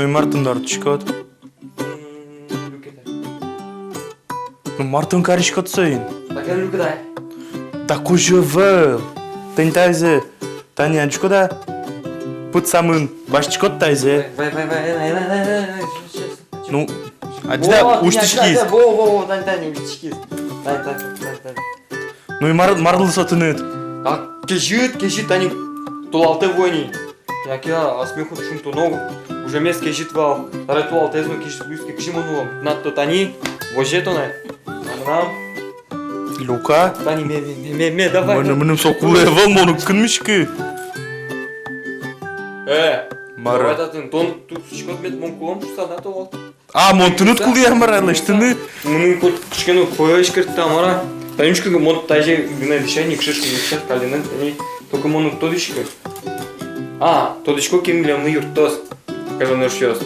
Ну и Мартындар түшкөт. Ну Мартын каришкот сайын. Такая люкда. Так уже в. Тань тайзе. Таня түшкөда. Пут самын башчыкот тайзе. Vai. Ну, ажда уштишкиз. Во, Тань, уштишкиз. Тань. Ну и марлы сотынет. А, кежит, Тань, тулалте войни. Я смеху шумту, но уже мест кежит вал. Таре тулалте зно кежит близко к шимону. Надто Тани, вожетоне. Нам. Люка. Тани, ме, давай. Мынım сокулы вал мону кынмышкы. Мара. Вайтатын, тон тут шкот мет мон кулом шуса да тулал. А, монтынут кулыя маралыштыны. Мунун кот кышкену коеш кыртта мара. Танюшка мон тайже гына дишайник шишки шат калинен тани. Только мону тодишка. А, тодишко кем билем юртос. Кажу ношёс.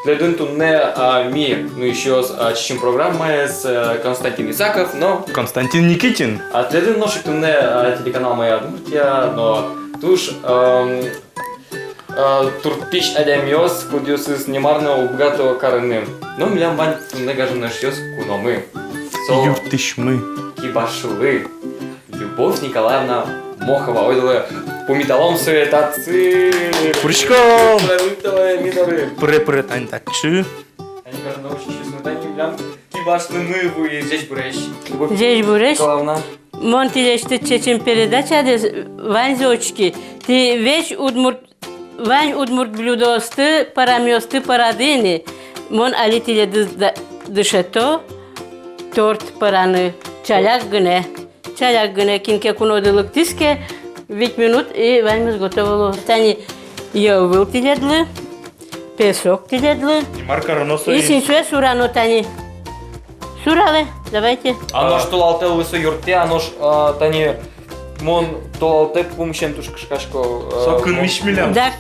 Следует тунне ми, ну еще с чим программа с Константин Исаков, но Константин Никитин. а следует ношик тунне телеканал Моя Удмуртия, но туш туртиш адемиос кудиосыз немарно убгато карынным. Но милям вань тунне гажу ношёс куномы. Юртышмы. Кибашулы. Любовь Николаевна Мохова ойдала по металлом суетацы. Пуричком. Миноры. Пре тань такчы. Они кажется научились честно, да не блям. Кибашны мы вы здесь бурещ. Здесь бурещ. Николаевна. Мон тилешти чечен передача де ванзочки. Ты весь вань удмурт блюдосты, парамёсты, парадыны. Мон али тиле дышето, торт параны, чаляк гыне, кинке кунодылык тиске, 5 минут и ваньмыз готово. Тани йовыл тиледлы, песок тиледлы. Маркароносой. И синчуэ сурано тани. Суралы, давайте. Оно ж толалте лысо юрте, оно ж тани мон толалте помощен туш кышкашко. Сокын мишмилям. Да,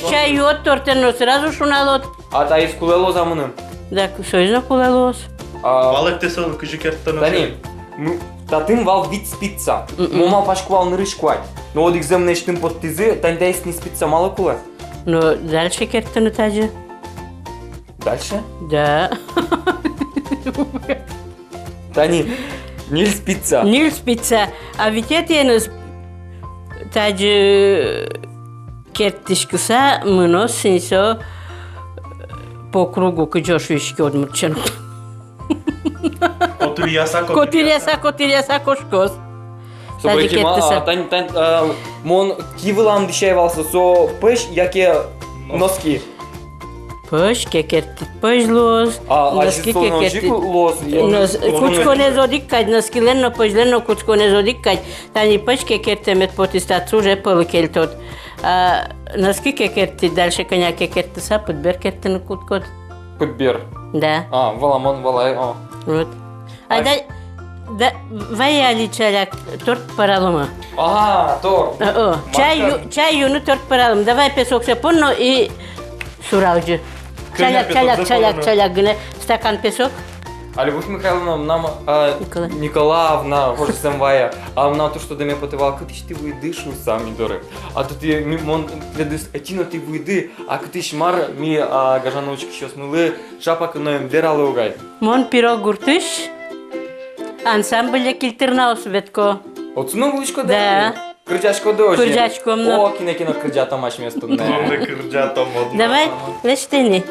чай йод тортен, но сразу шуналот. А та из кулело замыным. Да, сойзно кулалос. Балык тесел кыжыкерттен. Тани, татым вал вид спица. Мома пашкувал нырышквай. Но от экзамен штым под тизы, тань дайс не спица мало куле. Но дальше кертен таджи. Дальше? Да. Тани, ниль спица. Ниль спица. А ведь это таджи кертишкиса мынос синсо по кругу кыжошуишки одмурчен. Котиряса кошкос. Собойки тань мон кивылам дишайвался со пеш яке носки. Пеш кекертит пежлос. Носки кекертит лос. Кучко не зодиккать, носкилен но пежлен но кучко не зодиккать. Тани пеш кекертемет потистат уже полыкельтот. Носки кекертит дальше коня кекертиса подбер кертен куткот. Подбер. Да. Валамон валай. Вот. А да ваяли чаляк торт паралыма. Ага, торт. Чай юну торт паралым. Давай песок сапонно и сурауджи. Чаляк гыне стакан песок. А Любовь Михайловна нам Николаевна, хочет сам вая, а нам то, что до меня потывал, как ты выйдешь сами доры. А тут я мон глядишь, этино ты выйди, а ты шмар ми гажаночки сейчас мылы, шапок ноем дералы угай. Мон пирог гуртыш. Ансамбль килтернаус ветко. Вот сну вылечко да. Кырджачко дождь. Кырджачком. О, кино кырджата маш место. Кырджата модно. Давай, лештени.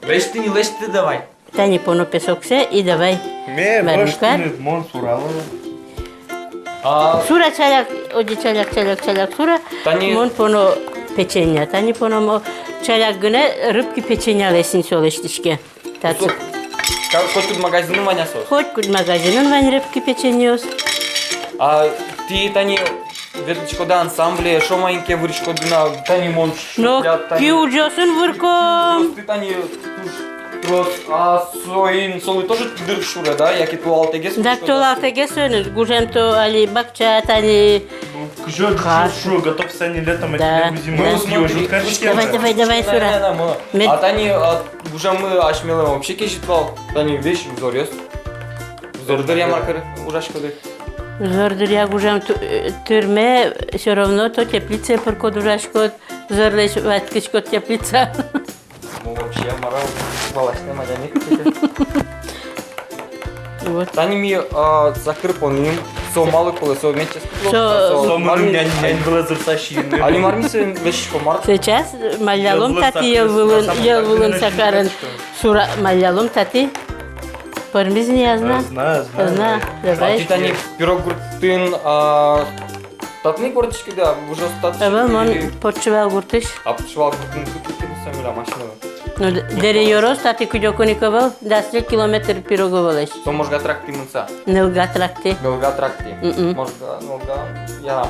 Лешти давай. Тани поно песоксе и давай. Баштынет мон суралы. Сура чаляк, оди чаляк сура. Мон поно печенья. Тани поно чаляк гыне рыбки печенья лесин солештишке. Тацу. Хоть тут магазин ваня сос. Хоть тут магазин вань рыбки печеньёс. А ты Тани веточко да ансамбле, шо маленькие выречко дына, Тани мон. Но пиуджосын вырком. Ты Тани соин солы тоже дыршура, да? Яки туалтеге. Да туалтеге сөнүс. Гужемто али бакча Тани. Кжо готов сани летом, а тебе зимой съёжит кашки. Давай, сура. А Тани уже мы ашмелы вообще кешитвал. Тани вещь взорёс. Зордыр ямаркары ужашкады. Зордыр я гужем түрме, все равно то теплица пыркот ужашкот. Зорлеш ваткичкот теплица. Ну вообще мара, балашне маляник. Вот. Тани ми закрепоним, со мало колесо вместе с Со- Сомын нянь была зурсащины. Али мармисы вещи помар. Сейчас малялом Yılvılın tati sakın, yılvılın sakın, sakarın сура малялом tati. Пармиз не я знаю. Знаю. Знаю. А Давай. ты тани пирог гуртын, татны корточки да, уже стат. Авал мон почувал гуртыш. Апшвал гуртын кукукын самила машина. Ну дере yoruz tati kujokunikoval 10 километр пироговалеш. То можга тракти мунца. Нелга тракти. Белга тракти. Мгм. Можга, нолга, я.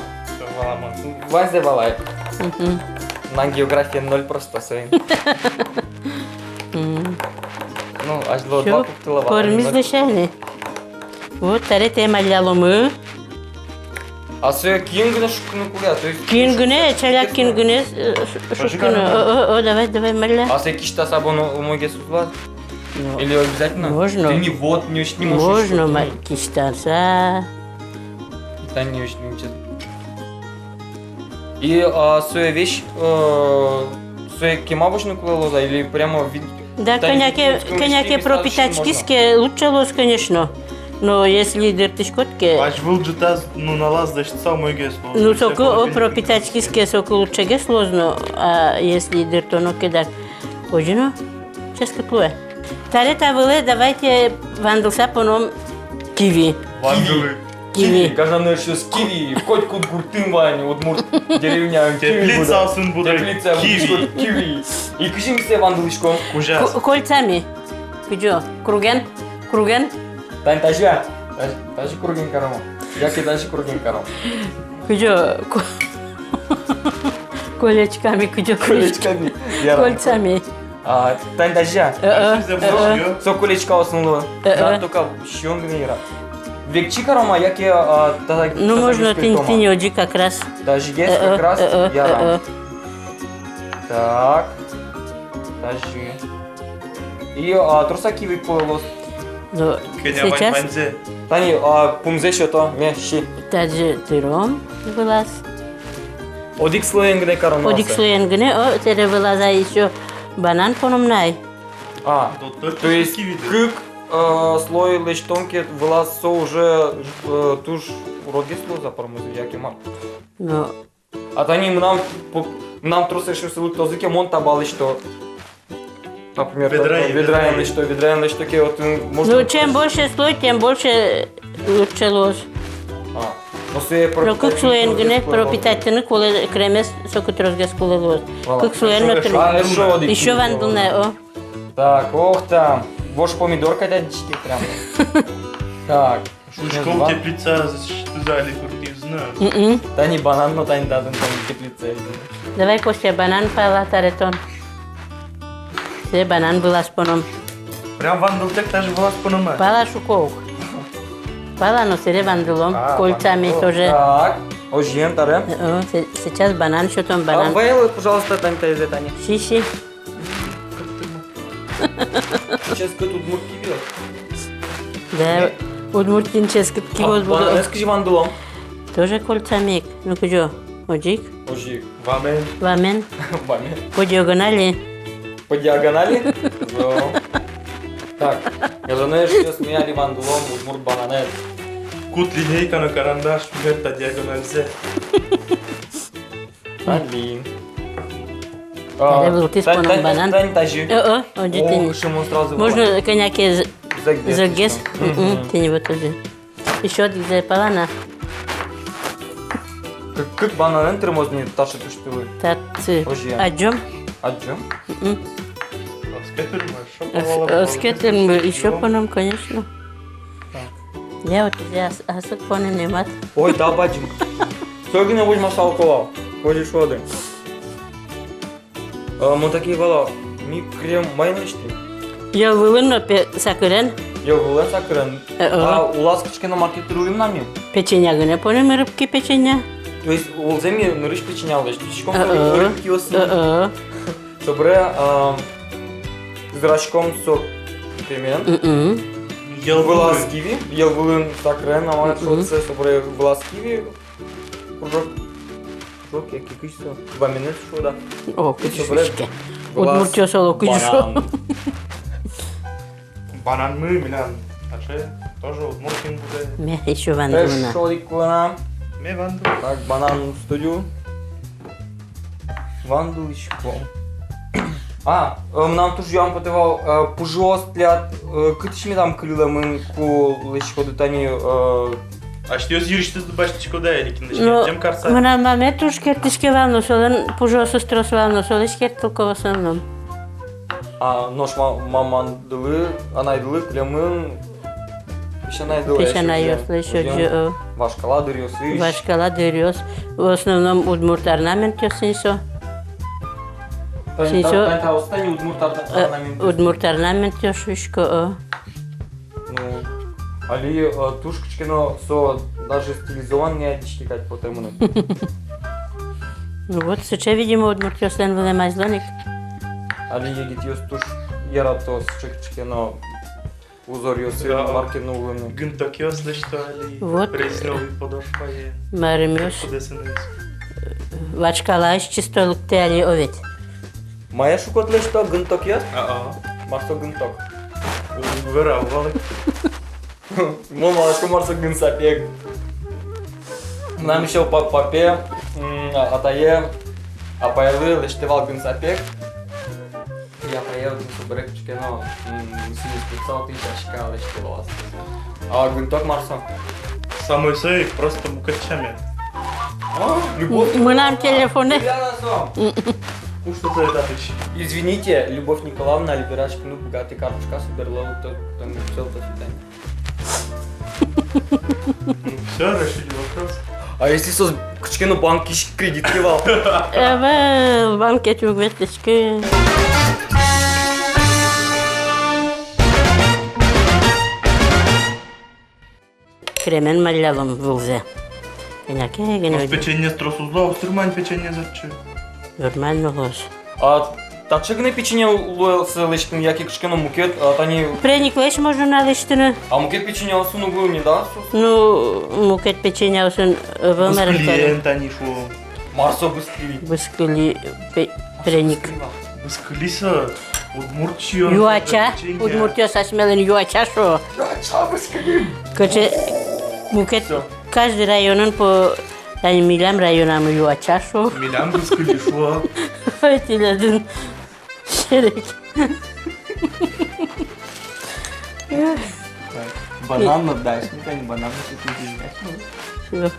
Вазе балай. На география 0 просто своим. Ну, аж до 2 пункта Пармиз дешевле. Вот тарете маляломы. А sve кингне шукну куга, то есть... Кингуне, чаляк кингуне. О, давай маля. А все кишта сабону умоге сутла? Или обязательно? Можно. Ты не вот, не очень не можешь. Можно киштанса. Да не очень не учат. И своя вещь, своя кемабочную кулалоза или прямо вид... Да, коняки пропитачкиске лучше лос, конечно. Но если дыртышкотке... Аж был джутаз, ну налаз да что мой гес. Ну, соку о пропитачкиске соку лучше ге сложно, а если дыртоно кедак. Ожино, честно плуе. Тарета выле, давайте вандалса поном киви. Вангелы. Киви. Каждый еще с киви, хоть кут гуртын вани, вот мурт деревня киви Теплица алсын буде. Теплица Киви. киви. И кышим все вандалышком. Ужас. Кольцами. Куджо, круген. Тань тажа. Тажи круген карама. Яки тажи круген карама. Куджо. Колечками, куджо Колечками. Кольцами. Тань тажа. Забросил. Со колечка основного. Да, только щен гнира. Векчи карама, яки тага. Ну, можно ты не оджи как раз. Даже есть как раз яра. Так. Тажи. И труса киви полос. Ну, сейчас Сейчас. Тани, пумзе что-то, меши. таджи тыром вылаз. Одик слоен где карама. Одик слоенгне, о, тере вылаза еще банан пономнай. То есть как слой лештонки вылаз уже туж уроги слой за промозу, яки мам. Ну, А тани нам трусы что сылык тозыке монтабалы что. Например, ведраем что ке вот можно. ну, чем больше слой, тем больше лучше лос. Но все Но как слоенгне пропитательный коле кремес сокутрозгес коле лос. Как слоенно еще вандулне, о. Так, ох там. Вож помидор когда дички прям. Так. Шучком теплица зали куртив знаю. Та не банан, но та не дадут там теплице. Давай после банан пала таретон. Все банан была с поном. Прям вандал так даже была спонома. Пала шуков. Пала, но сере вандулом, кольцами тоже. Так. Ожьем таре. О, сейчас банан, что там банан? Вейлы, пожалуйста, Танька из Тани. Шиши. Сейчас тут мурки бьет. Да, удмуртинческий кивоз буду. Скажи вандулом. Тоже кольцами. Ну куда? Оджик. Ожик. Вамен. Вамен. Вами. По диагонали. По диагонали? Так, я знаю, что смеяли вандулом, удмурт бананет. Кут линейка на карандаш, вверта диагоналзе. Блин. Надо было ты с поном банан. Тань тажи. О, оджи ты не. Ох, ему сразу Можно коняки загдес. загес. Ты не вот тоже. Еще где палана. Как бананен тормозни ташы түштүлы. Татцы. Ожи. Аджом. Аджо? Скетер мы еще по нам, конечно. Я вот здесь асык поны немат. Ой, да, баджим. Согина будь масал колал. Ходишь воды. Мы такие вала. Ми крем майнышты. Я вылын пе сакырен. Я вылен сакырен. А у вас кичкена маркетируем нами. Печенья гыне поны рыбки печенья. То есть ол земи нырыш печенялдыш. Тичком рыбки осын. Собре зрачком сок кремен. Ел Вылаз киви. Я вылен сакырен, а шоце собре вылаз киви. Кружок. Кружок, я кикишься. 2 минуты шода. О, кучушки. Удмуртия соло кыжышо. Банан мы, Милян. Тоже Удмуртин буде. Ме еще вандуна. Шодик кулана. Ме ванду. Так, банан в студию. Ванду еще. Нам туж я пътувал, пожалуйста, като ще ми дам крила мънко, лешко до тани... А ще юриште с бащичко да или кинеш Но, тем карса? мына маме туш кертишке вално солен, пожалуйста, строс вално солен, шкерт толкова съм. Нош маман дылы, анай дылы, клямын... Пешанай дылы. Пешанай ёслы, шоджу. Вашкала дырёс, видишь? Вашкала дырёс. В основном удмурт орнамент ёсынсо. Та остани удмурт орнамент. Удмурт орнамент ёшушко. Ну, али тушкачкино со даже стилизован не одички кать по темуну. Ну вот, суче видимо удмурт ёслен выле майзлоник. Али егит ёс туш яратос чекчкино узор ёсы маркину улыны. Гынток ёслы что али? Вот. Резновый подошва е. Марым ёш. Кудесен Вачкала иш чистолукте али овет. Мая шукотле что гынток ёс? Марсо гынток. Вера, валык. Мамалашко марсо гынсапек. Нам еще папе, атае, апайлы лештевал гынсапек. Я поел гынсабрекчке, но синис пиццал ты чашка лештевал. А гынток марсо? Самый сей просто букачами. Любовь. Мы нам телефоны. Ну что за это тысяч? Извините, Любовь Николаевна, Либерашка, ну богатый карточка, суберлоу, то там все то фитань. Все, решили вопрос. А если со кучкину банки кредит кивал? Эвел, банкет югветочки. Кремен малявам вулзе. Енаке Может генеди. печенье стросузло, стрымань печенье зачи. Нормально гос. Та не печенье улоился лечкин, яки кучкину мукет, а тани... Преник леш можно налиштина. А мукет печенье осуну был не да? Ну, мукет печенья усын в Америке. Клиент они шло. Марсо быстрее. Выскали преник. Быскалиса, Удмуртчио. Юача, Удмуртия сасмелен юача шо. Юача быстрее. Коче мукет каждый районын по yani Milam rayonamı yuvaça şo. Milan быскалишло. Ötüledin. Şerek. Банан отдашь, никогда не банан, если ты не знаешь.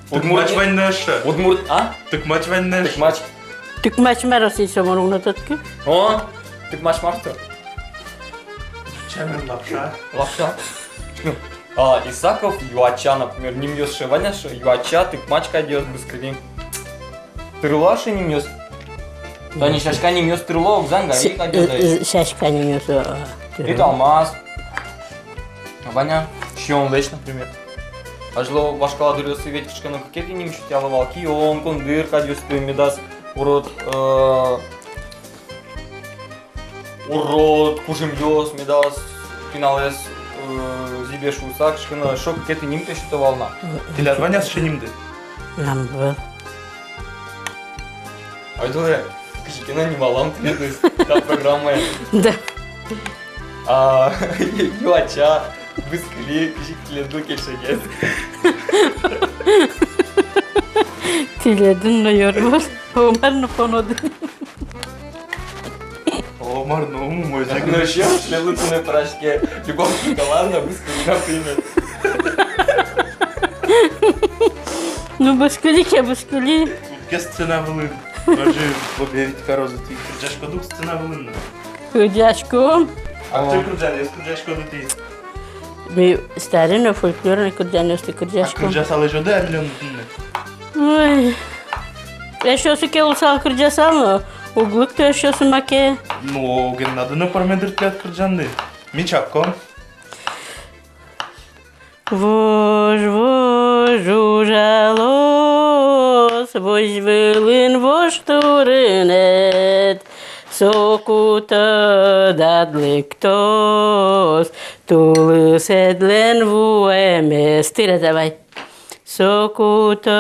Так мать ваннаша. Удмурт, а? Так мать ваннаша. Так мач. Tükmaç merası isomon unutatki. О, так мач марто. Чамен лапша. Лапша. Исаков, юача, например, не мьёс шеваняша, юача, ты мачка идёт быстрее. Тырлаши не мьёс. Да не шашка не мьёс тырло, взанга, и кадёт. Şaşka nimiyorsa. Это алмаз. Ваня, щион лечь, например. Ажло вашкала дырёсы веточка, но какие-то не мечут тяла волки, он кондыр, кадёс, ты медас, урод, кужим ёс, медас, финалес, зибеш усак, шкина, шок, какие-то нимты что-то волна. Ты ля ваня с шинимды. Нам был. А это кино не малам, та программа. Да. Юача, быскли, кишик кельшегез. Tiledin ne yormaz. Omar ne konudu. Омар, ну, мой Так, загон. ну еще шлелыцы на порошке. Любовь Николаевна, быскли, например. Ну баскали ке баскали. Кес сцена вылын. Рожи, поберить корозу, ты крджашко дух сцена вылын. Кудяшко. А ты крджан, я крджашко du ты. Bir старина фольклорный кудяности А кудяшко. крджас але жоде миллион дынны. Ой. Eşyosu ke ulusal kırcasal mı? Ugluk da eşyosu make. Ну, ген надо на пармедр от крджанды. Мичапко. Вож, вож, ужалос, вож вылын, вож турынет. Сокута дадлыктос, тулы седлен вуэмес. Тире давай. Socută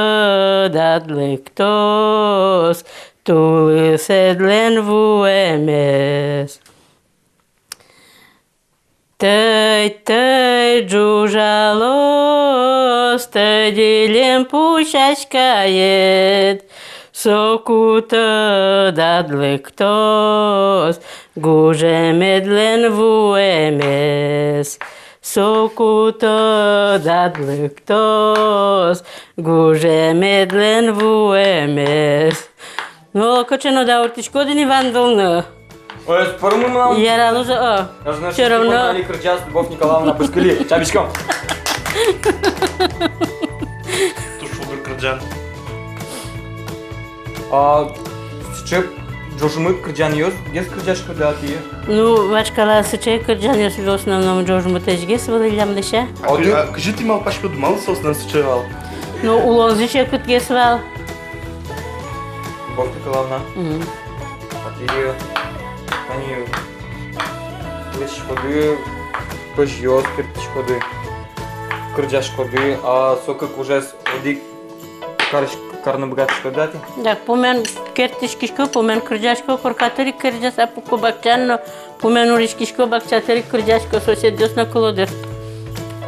dadlectos, tu sedlen vuemes. Tăi, jujalos, tădilem pușașcaiet, Socută dadlectos, gujemedlen vuemes. Socută dadlectos, gujemedlen vuemes. No, că ce nu dau urtișcodin Иван Вълна. Ой, спорим нам. Iar aluză, Я знаю, все что равно... Али Крыджас, Любовь Николаевна Пыскали. Чабичком. Tu șugăr Crăgean. Ce Джошумы Крыджан ёс, гес Крыджашка да ти. Ну, вачкала сычай кырджан ёс в основном Джорджму тежгес вылылям дыша. Кажи ти мал пашко думал сос на сычевал. Ну, улон зычай кыт гесвал. Любовь Николаевна. А ти... Они... Лыч ходы, пыш ёс, киртич ходы. Крыджаш ходы, а сока кужес одик карны богатышко дати. Да, помен кертишкишко, помен кырджашко, коркатыри кырджас апуко бакчанно, помен уришкишко бакчатыри кырджашко сосед дёс на колодыр.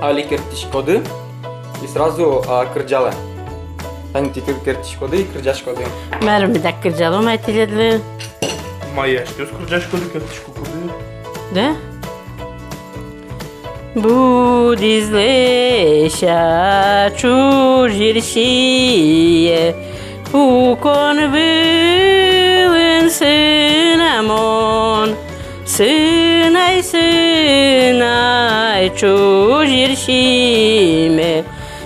Али киртич ходы и сразу кырджалы. Тани ти киртич ходы и кырджаш ходы. Мәрми да кырджало майтиледлы. Моя știu scurgeașcă de cărtișcu cu de. Да? Budizleșa ciujirșie, Ucon vâlân sânamon, Sânai ciujirșime,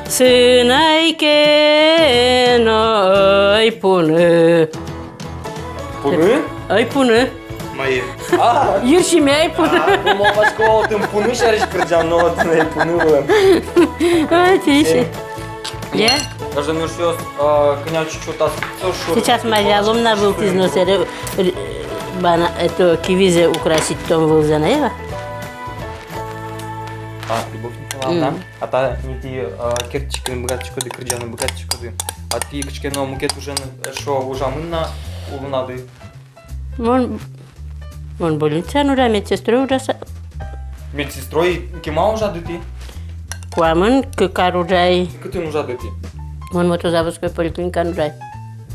Sânai che noi pună. Пуны? Ai pună. Mai e. Irșime ai pună. Cum o faci cu o în punu și are și Crăgean nouă, tu ne punu. Ai, тише. Я? Даже ну что, коня чуть-чуть Сейчас моя ломна был износер. Бана, это кивизе украсить том был Занаева. Любовь Николаевна. А та не ти кертичка на богатичка, да Крăgean на богатичка, да. А ти качке на мукет уже шо уже мына улунады. Mon bolnița nu era medsestroi, ura să... Медсестрой кема уже да ти? Coamăn, că carurai... Cât în уже да ти? Mon motozavăscoi policlinica nu rai.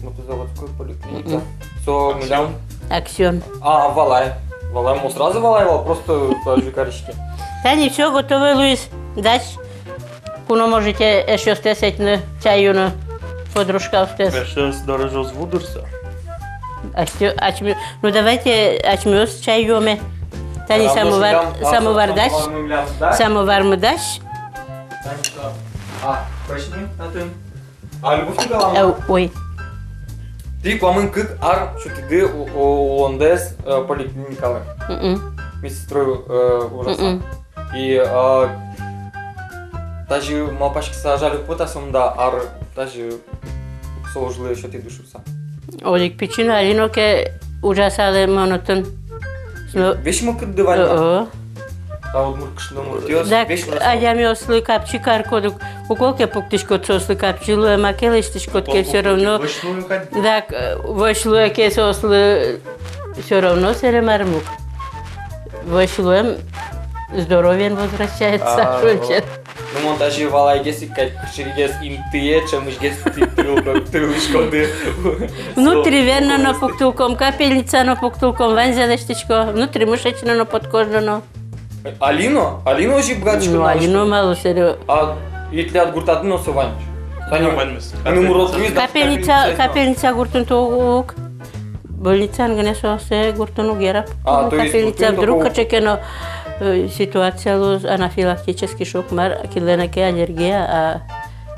Мотозаводской поликлиника. Со милям. Аксион. Валай. Валай, ему сразу валаевал, просто жикарички. Тани, все готово, Луис. Дать? Куно можете еще стесать на чаюна подружка устес. Așa doar jos vudursa. Ну давайте ачмёс чай ёме. Тани самовар дашь? Самовар мы дашь? Пășni, atât. Любовь Николаевна. Ой. Ти пламен cât ar și te dă olandez policlinicale. Медсестрой ужаса. И даже малпашки сажали пота сум да ар даже сложили еще ты душуса. Олик пичина, алино ке ужасале монотон. Вещь мы cât de vani. А вот муркшно муртиос. Так, а я мёслы капчи каркодук. У колке пуктишко сослы капчилу, макелештишко ке все равно. Так, вошло ке сослы все равно серемармук. Вошло здоровьем возвращается. Nu montaje valai gesi că șirighes intie ce muși gesi трилшкоды. Внутри верно на пуктулком капельница, на пуктулком ванзелештичко, внутри мышечно на подкожно. Алино? Алино уже братчика. Ну, Алино мало серио. А если от гуртаты носа ваниш? Капельница гуртун тук. Больница ангнесо се гуртуну гера. Капельница вдруг качекено ситуация луз анафилактический шок мар киленеке аллергия, а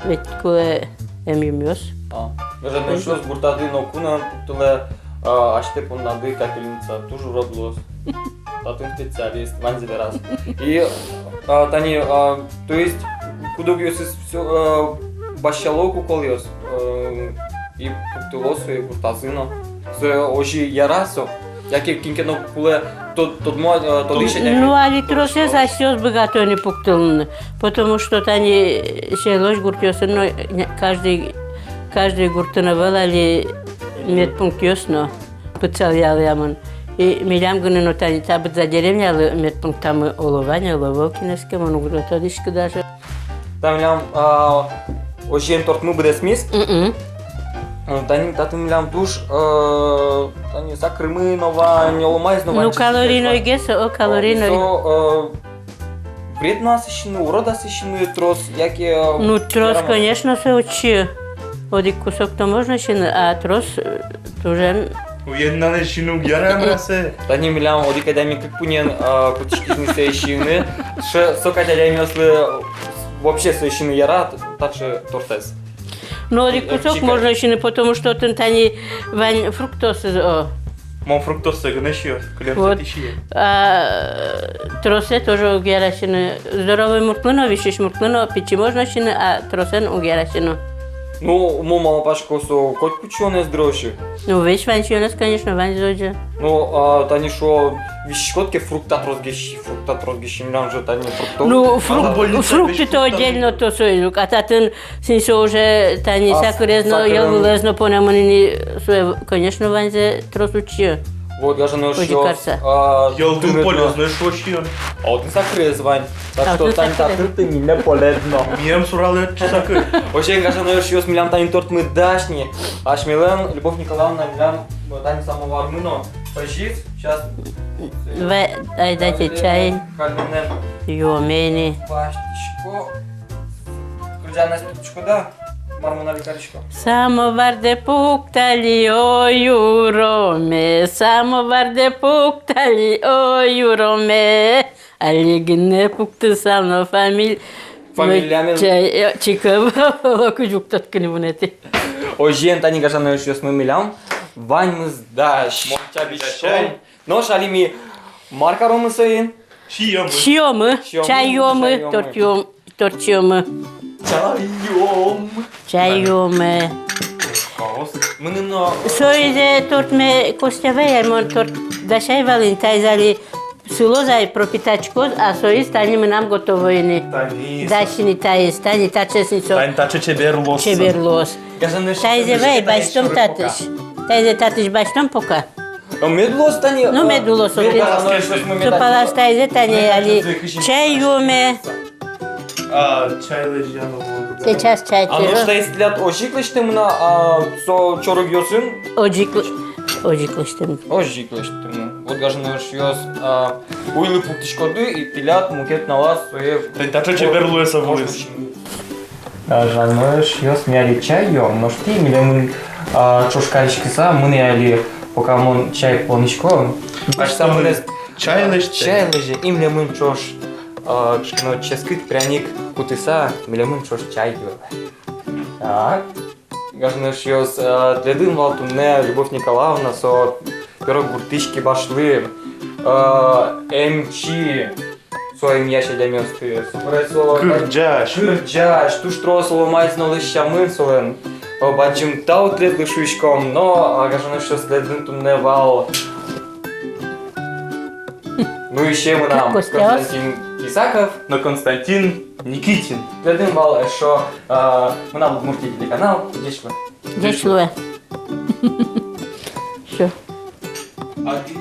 ведь кое емимиос. Даже не știu gurtаты но cuna punctele aștept un nadi capelnița toujours rodlos. Tatun специалист ванзи раз. И тани то есть куда бьёс всё башалоку колёс и пуктулосу и гуртазино. С ожи ярасо Яке кинкено куле то дыше. Ну, али тросе засёс богатони пуктылны. Потому что тани шелош гуртёсын, но каждый гуртына был, али медпункт ёсно, пыцал ялямын. И милям гыны, но тани табыт за деревня, медпункт там олование, оловолкинеске, он угротодишки даже. Там милям, ожен тортмы будет смесь. Тани татым милям душ, тани сакрымы нова, не ломайз нова. Ну, калорийной гесо, о калорийной. Вред насыщенный, урод насыщенный трос, яки... Ну, трос, конечно, все учи. Один кусок-то можно щины, а трос уже... Уеднали щину гярам расе. Тани милям, оди когда ми как пунен кутишки снисеющие, что сока дядя имел вообще совершенно яра, так что тортес. Ну, один кусок можно щины, потому что тут они вань фруктосы. Мон фруктосы гнешью, Вот. клем тишие. А тросе тоже угяращины. Здоровый муртлыно, вещишь муртлыно, печи можно щины, а тросен угяращину. Ну, мама пашко со хоть кучёне здоровье. Ну, вещь вань щёнес, конечно, вань зоджа. Ну, тани шо вещкотки фруктат розгещи, милям же тани фруктов. Ну, больница фрукты без то фруктов. отдельно, то союзук. А татын синсо уже тани А сакрезно, сакрен- ялулезно, понаманини, конечно, вань зе трос учи. Вот, я же не Очень шо. кажется. Елду полезно, что щен. А вот не сакрез, Вань. Так А что вот тани сакрез. так ты не полезно. Мием суралы чесакы. Вообще, я же не шо с милям тани торт мы дашни. Аж милен, Любовь Николаевна, милям тани самовар мыно. Прощит, сейчас. Ай, дайте чай, Кальминем. юмени. Паштичко. Крыжаная спичко, да? Мармона лекаричко. Самовар де пуктали, ой, юроме, самовар де пуктали, ой, юроме, алигне пукты сално фамиль. Фамилиямен? Чикава, лакуджук таткани вунети. Ой, жен тани гажана još с милям. Вань мы сдаш. чай. Моча Но шалими марка ромы соин. Щием. Чьёмы, чайёмы, тортьёмы, Чайом. чайёмы. Мы на Соизе тортме костяве, мон торт дашай валин, тайзали сулозай пропитачко, а соиз тани мы нам готовыни. Тани. Дашини таис, тани тачесницо. Тани таче чеберлос. Чеберлос. гажана Тайзе вей, баштом татыш. Тайзе татыш баштом пока. Медлос тани. Ну, медлос, окей. Супалаш тайзе тани, али чай юме. А, чай лежано. Сейчас чай А ну тиро. что есть лят ожиклышты мына, со чорок йосын? Оджиклыштым. Ожиклышты мына. Вот гажана йос уйлы пуктишкоды и пилят мукет на вас свои. Тани таче чеберлоса вулис. Жаныш йос мяли чай йом, но шти милемын чошкаришки са, мыны али пока мон чай планишко. А что мы? Чай лежит. Чай лежи, им лемын чош кшкино ческит пряник кутыса, милемын чош чай йо. Так. Гажныш йос следым валтунне Любовь Николаевна со пирог гуртышки башлы. МЧ своим ящадям ёсты. Супресо. Кырджаш. Кырджаш, туш тросоло майзно лыщамын солен. Бачым тау тредлы шуйшком, но агажаны что следын тунне вал. Ну еще мы нам Костя. Константин Исаков. Но Константин Никитин. Следым вал, что мы нам Удмуртия телеканал. Здесь что? Дешлуе. Что? А ты